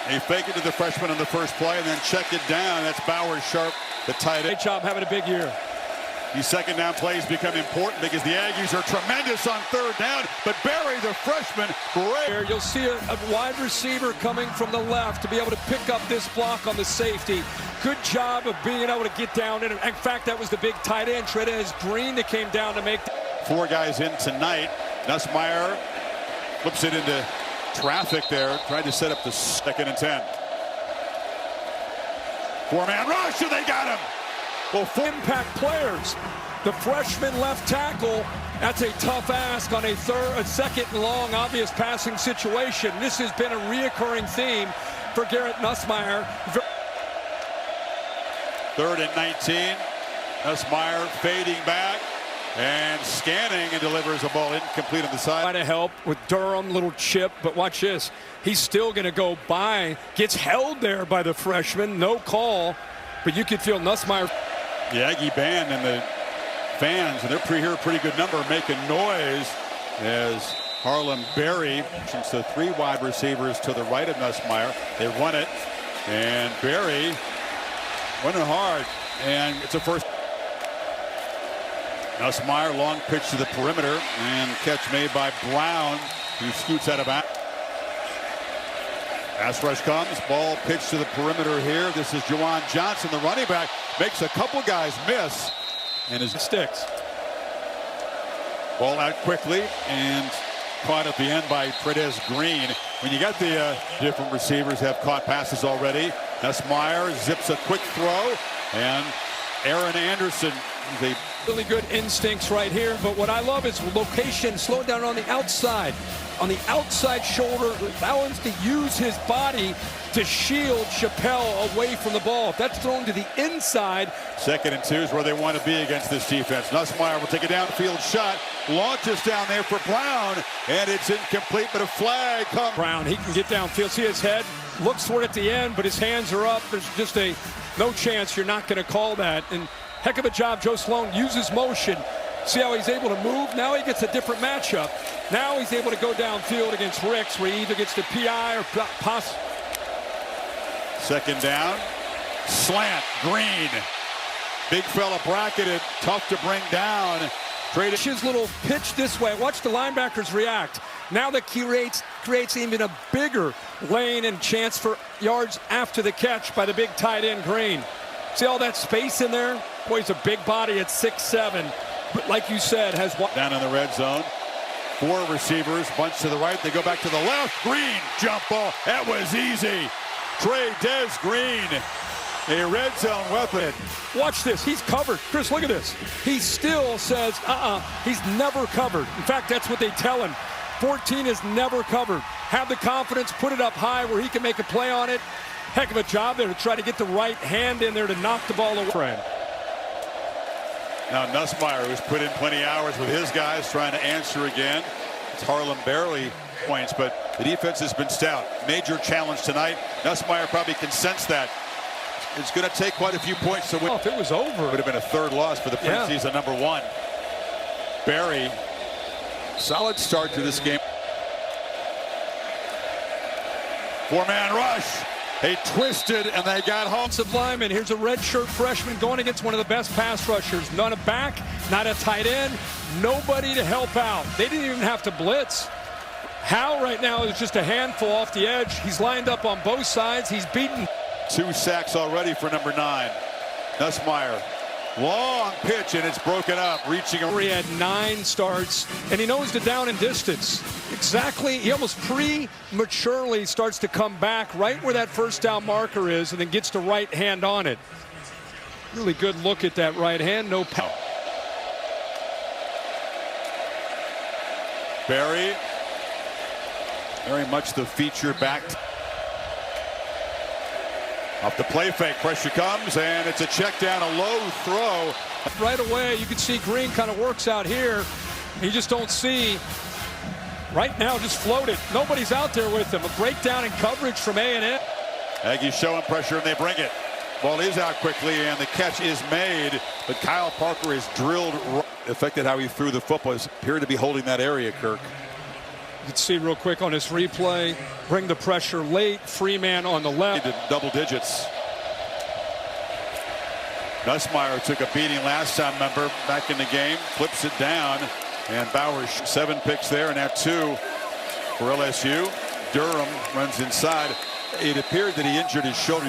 They fake it to the freshman on the first play and then check it down. That's Bowers Sharp, the tight end. Great job having a big year. These second down plays become important because the Aggies are tremendous on third down. But Barry, the freshman, great. You'll see a wide receiver coming from the left to be able to pick up this block on the safety. Good job of being able to get down. In fact, that was the big tight end, Geaux Green, that came down to make. 4 guys in tonight. Nussmeier flips it into traffic there, trying to set up the 2nd and 10. 4-man rush, and they got him. Well, 4 impact players. The freshman left tackle, that's a tough ask on a 2nd and long, obvious passing situation. This has been a reoccurring theme for Garrett Nussmeier. 3rd and 19. Nussmeier fading back and scanning and delivers a ball incomplete on the side. Trying to help with Durham, little chip, but watch this. He's still going to go by, gets held there by the freshman, no call, but you could feel Nussmeier. The Aggie band and the fans, and they're here a pretty good number, making noise as Harlem Berry, since the 3 wide receivers to the right of Nussmeier, they run it, and Berry running hard, and it's a first. Nussmeier, long pitch to the perimeter, and catch made by Brown, who scoots out of bounds. Pass rush comes, ball pitched to the perimeter here. This is Juwan Johnson, the running back, makes a couple guys miss, and his sticks. Ball out quickly, and caught at the end by Geaux Green. When you got the different receivers have caught passes already. Nussmeier zips a quick throw, and Aaron Anderson, they really good instincts right here, but what I love is location, slow down on the outside. On the outside shoulder, allows to use his body to shield Chappelle away from the ball. If that's thrown to the inside. 2nd and 2 is where they want to be against this defense. Nussmeier will take a downfield shot, launches down there for Brown, and it's incomplete, but a flag comes. Brown, he can get downfield, see his head, looks for it at the end, but his hands are up. There's just no chance you're not going to call that. And heck of a job, Joe Sloan uses motion. See how he's able to move? Now he gets a different matchup. Now he's able to go downfield against Ricks, where he either gets the PI or pass. 2nd down, slant, Green. Big fella bracketed, tough to bring down. His little pitch this way. Watch the linebackers react. Now that creates even a bigger lane and chance for yards after the catch by the big tight end Green. See all that space in there? Boy, he's a big body at 6'7". But like you said, has one down in the red zone. 4 receivers, bunch to the right. They go back to the left. Green, jump ball. That was easy. Geaux Green, a red zone weapon. Watch this. He's covered. Chris, look at this. He still says, he's never covered. In fact, that's what they tell him. 14 is never covered. Have the confidence, put it up high where he can make a play on it. Heck of a job there to try to get the right hand in there to knock the ball away. Now Nussmeier, who's put in plenty of hours with his guys, trying to answer again. It's Harlem barely points, but the defense has been stout. Major challenge tonight. Nussmeier probably can sense that. It's going to take quite a few points to win. If it was over, it would have been a 3rd loss for the preseason number 1. Barry, solid start to this game. 4-man rush. They twisted and they got home. Lineman. Here's a redshirt freshman going against one of the best pass rushers. Not a back, not a tight end, nobody to help out. They didn't even have to blitz. Hal right now is just a handful off the edge. He's lined up on both sides. He's beaten. 2 sacks already for number 9. Nussmeier. Long pitch, and it's broken up, reaching a... He had 9 starts, and he knows the down and distance. Exactly, he almost prematurely starts to come back right where that 1st down marker is, and then gets the right hand on it. Really good look at that right hand, no power. Barry, very much the feature back. Off the play fake, pressure comes, and it's a check down, a low throw. Right away, you can see Green kind of works out here. You just don't see. Right now, just floated. Nobody's out there with him. A breakdown in coverage from A&M. Aggies showing pressure, and they bring it. Ball is out quickly, and the catch is made. But Kyle Parker is drilled. Affected how he threw the football. Appeared to be holding that area, Kirk. You can see real quick on this replay, bring the pressure late, Freeman on the left. He did double digits. Nussmeier took a beating last time, remember, back in the game, flips it down, and Bowers 7 picks there, and now 2 for LSU. Durham runs inside. It appeared that he injured his shoulder.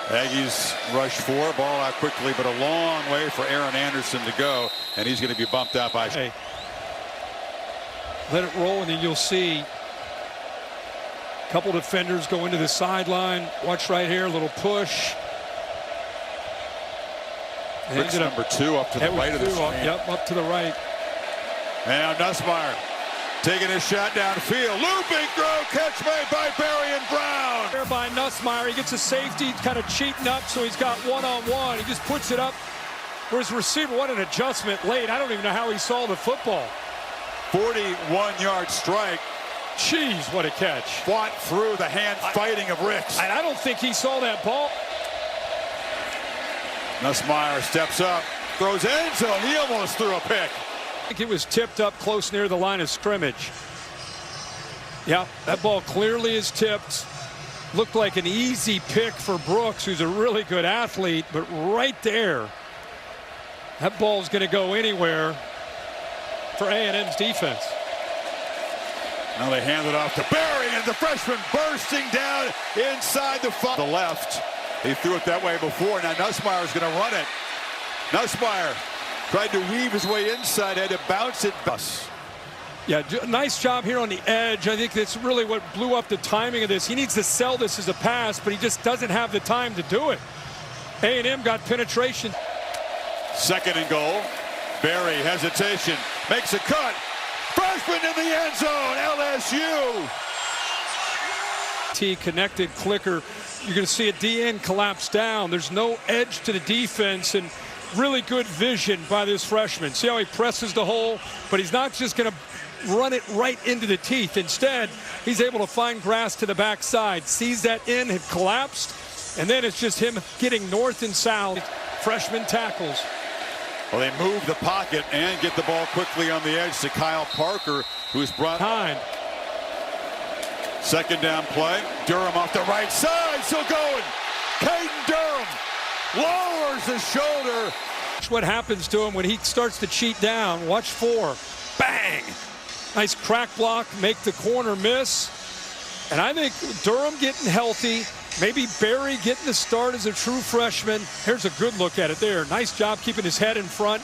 Aggies rush 4, ball out quickly, but a long way for Aaron Anderson to go, and he's going to be bumped out by. Hey. Let it roll, and then you'll see a couple defenders go into the sideline. Watch right here, a little push. Bricks number 2 up to the right of the screen. Yep, up to the right. And Nussmeier taking a shot downfield. Looping throw, catch made by Berry and Brown. There by Nussmeier. He gets a safety, kind of cheating up, so he's got one-on-one. He just puts it up for his receiver. What an adjustment late. I don't even know how he saw the football. 41-yard strike. Jeez, what a catch. Fought through the hand fighting of Ricks. I don't think he saw that ball. Nussmeier steps up, throws end zone. He almost threw a pick. I think it was tipped up close near the line of scrimmage. Yeah, that ball clearly is tipped. Looked like an easy pick for Brooks, who's a really good athlete, but right there, that ball's going to go anywhere for A&M's defense. Now they hand it off to Berry, and the freshman bursting down inside the left. He threw it that way before. Now Nussmeier's going to run it. Nussmeier tried to weave his way inside, had to bounce it. Yeah, nice job here on the edge. I think that's really what blew up the timing of this. He needs to sell this as a pass, but he just doesn't have the time to do it. A&M got penetration. 2nd and goal. Berry, hesitation, makes a cut. Freshman in the end zone, LSU. T connected clicker. You're going to see a DN collapse down. There's no edge to the defense, and really good vision by this freshman. See how he presses the hole, but he's not just going to run it right into the teeth. Instead, he's able to find grass to the backside, sees that in, had collapsed, and then it's just him getting north and south. Freshman tackles. Well, they move the pocket and get the ball quickly on the edge to Kyle Parker, who's brought time. 2nd down play. Durham off the right side, still going. Caden Durham lowers his shoulder. Watch what happens to him when he starts to cheat down. Watch 4. Bang! Nice crack block, make the corner miss. And I think Durham getting healthy, maybe Berry getting the start as a true freshman. Here's a good look at it there. Nice job keeping his head in front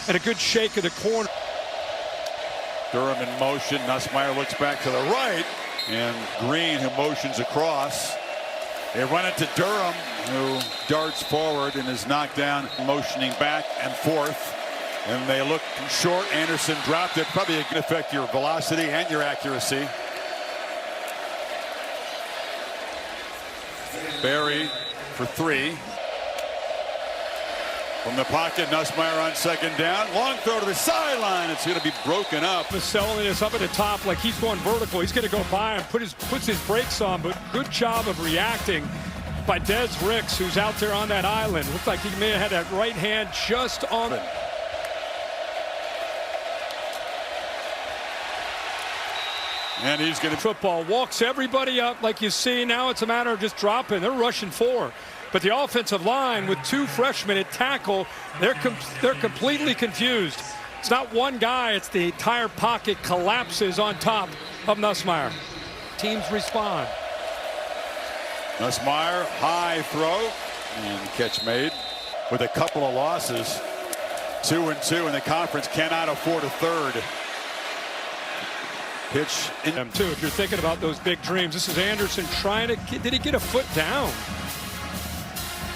and a good shake of the corner. Durham in motion. Nussmeier looks back to the right, and Green, who motions across. They run it to Durham, who darts forward and is knocked down, motioning back and forth. And they look short. Anderson dropped it. Probably going to affect your velocity and your accuracy. Berry for 3. From the pocket, Nussmeier on 2nd down. Long throw to the sideline. It's going to be broken up. Selling this up at the top like he's going vertical. He's going to go by and puts his brakes on, but good job of reacting by Des Ricks, who's out there on that island. Looked like he may have had that right hand just on it. And he's going to football, walks everybody up like you see. Now it's a matter of just dropping. They're rushing 4. But the offensive line with 2 freshmen at tackle, they're completely confused. It's not one guy, it's the entire pocket collapses on top of Nussmeier. Teams respond. Nussmeier, high throw, and catch made with a couple of losses. 2-2 in the conference, cannot afford a 3rd. Pitch in them too. If you're thinking about those big dreams, this is Anderson trying to did he get a foot down?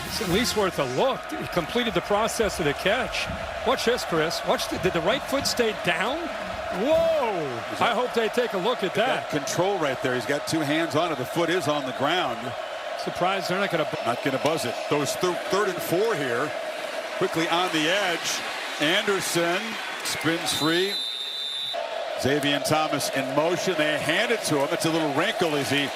It's at least worth a look. He completed the process of the catch. Watch this, Chris. Did the right foot stay down? Whoa! I hope they take a look at that. Control right there. He's got 2 hands on it. The foot is on the ground. Surprised they're not going to buzz it. Those 3rd and 4 here. Quickly on the edge. Anderson spins free. Xavier Thomas in motion. They hand it to him. It's a little wrinkle as he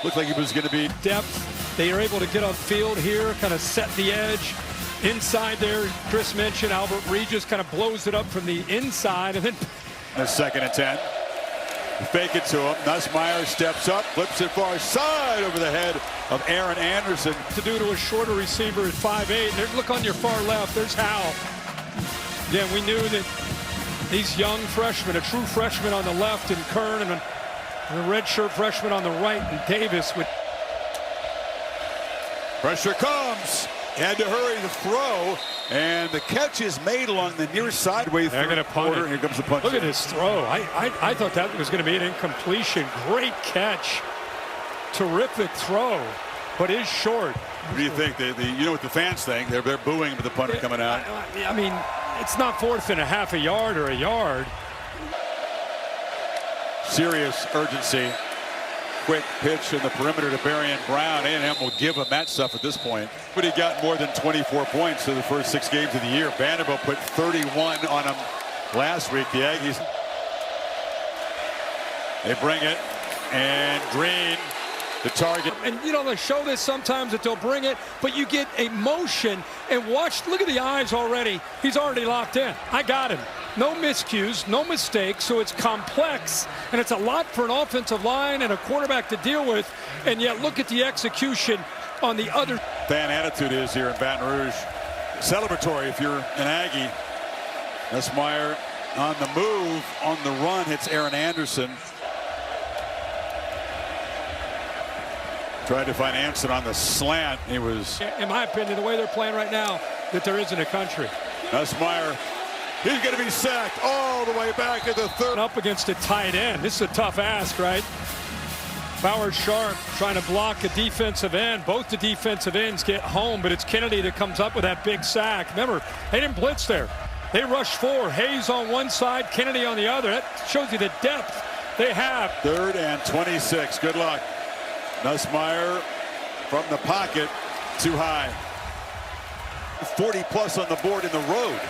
looked like he was going to be depth. They are able to get upfield here, kind of set the edge. Inside there, Chris mentioned Albert Regis kind of blows it up from the inside, and then in the 2nd and 10. Fake it to him. Nussmeier steps up, flips it far side over the head of Aaron Anderson. To do to a shorter receiver at 5'8". Look on your far left. There's Howell. Again, we knew that these young freshmen, a true freshman on the left in Kern, and a redshirt freshman on the right in Davis. With pressure comes. Had to hurry the throw, and the catch is made along the near sideway. They're going to punt it. Here comes the punch. Look at this throw. I thought that was going to be an incompletion. Great catch. Terrific throw, but is short. What do you think? You know what the fans think? They're booing with the punter coming out. I mean, it's not 4th and a half a yard or a yard. Serious urgency. Quick pitch in the perimeter to Berrien Brown. A&M will give him that stuff at this point. But he got more than 24 points in the first 6 games of the year. Vanderbilt put 31 on him last week. The Aggies, they bring it, and Green, the target. And you know, they show this sometimes that they'll bring it, but you get a motion and watch. Look at the eyes already. He's already locked in. I got him. No miscues, no mistakes, so it's complex, and it's a lot for an offensive line and a quarterback to deal with, and yet look at the execution on the other. Fan attitude is here in Baton Rouge. Celebratory if you're an Aggie. Nussmeier on the move, on the run, hits Aaron Anderson. Tried to find Anson on the slant. He was, in my opinion, the way they're playing right now, that there isn't a country. Nussmeier, he's going to be sacked all the way back at the 3rd. Up against a tight end. This is a tough ask, right? Bowers Sharp trying to block a defensive end. Both the defensive ends get home, but it's Kennedy that comes up with that big sack. Remember, they didn't blitz there. They rushed 4. Hayes on one side, Kennedy on the other. That shows you the depth they have. 3rd and 26. Good luck. Nussmeier from the pocket, too high. 40 plus on the board in the road.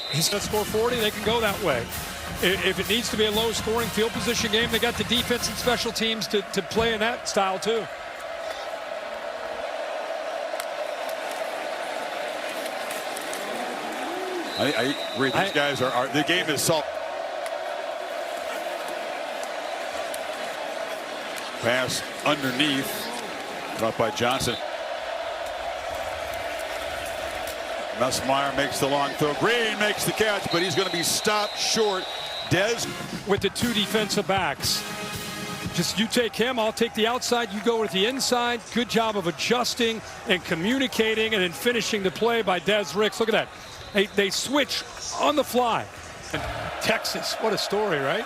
He's going to score 40. They can go that way. If it needs to be a low-scoring field position game, they got the defense and special teams to play in that style too. I agree. These guys are the game is solved. Pass underneath, caught by Johnson. Nussmeier makes the long throw. Green makes the catch, but he's going to be stopped short. Dez with the 2 defensive backs. Just you take him, I'll take the outside, you go with the inside. Good job of adjusting and communicating and then finishing the play by Des Ricks. Look at that. They switch on the fly. And Texas, what a story, right?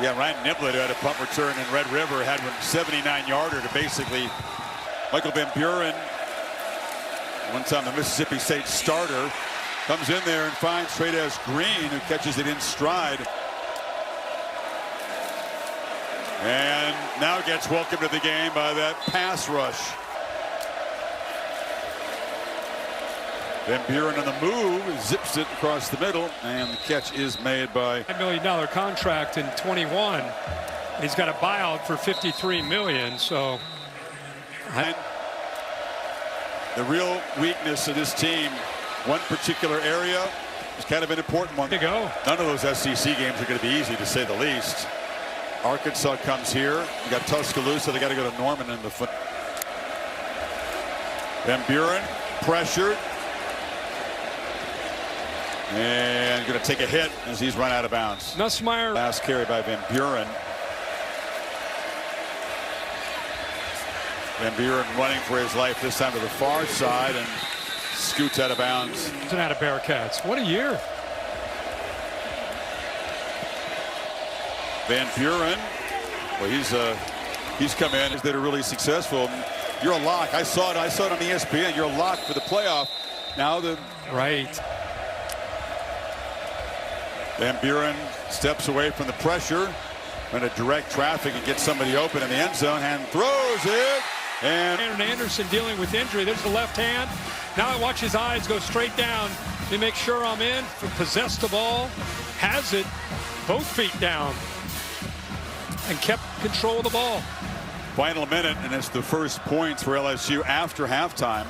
Yeah, Ryan Niblett, who had a punt return in Red River, had one 79-yarder to basically Michael Van Buren, one time the Mississippi State starter, comes in there and finds Trades Green, who catches it in stride. And now gets welcomed to the game by that pass rush. Van Buren on the move, zips it across the middle, and the catch is made by $1 million contract in 21. He's got a buyout for $53 million. So the real weakness of this team, one particular area, is kind of an important one. There you go. None of those SEC games are going to be easy, to say the least. Arkansas comes here. You got Tuscaloosa. They got to go to Norman in the foot. Van Buren pressured. And going to take a hit as he's run out of bounds. Nussmeier. Last carry by Van Buren. Van Buren running for his life, this time to the far side, and scoots out of bounds. It's an out of Bearcats. What a year. Van Buren, well, he's come in that are really successful. You're a lock. I saw it on ESPN. You're a lock for the playoff. Now the right. Van Buren steps away from the pressure, going to direct traffic and get somebody open in the end zone, and throws it. And Aaron Anderson dealing with injury. There's the left hand. Now I watch his eyes go straight down to make sure I'm in. Possessed the ball, has it, both feet down, and kept control of the ball. Final minute, and it's the first points for LSU after halftime.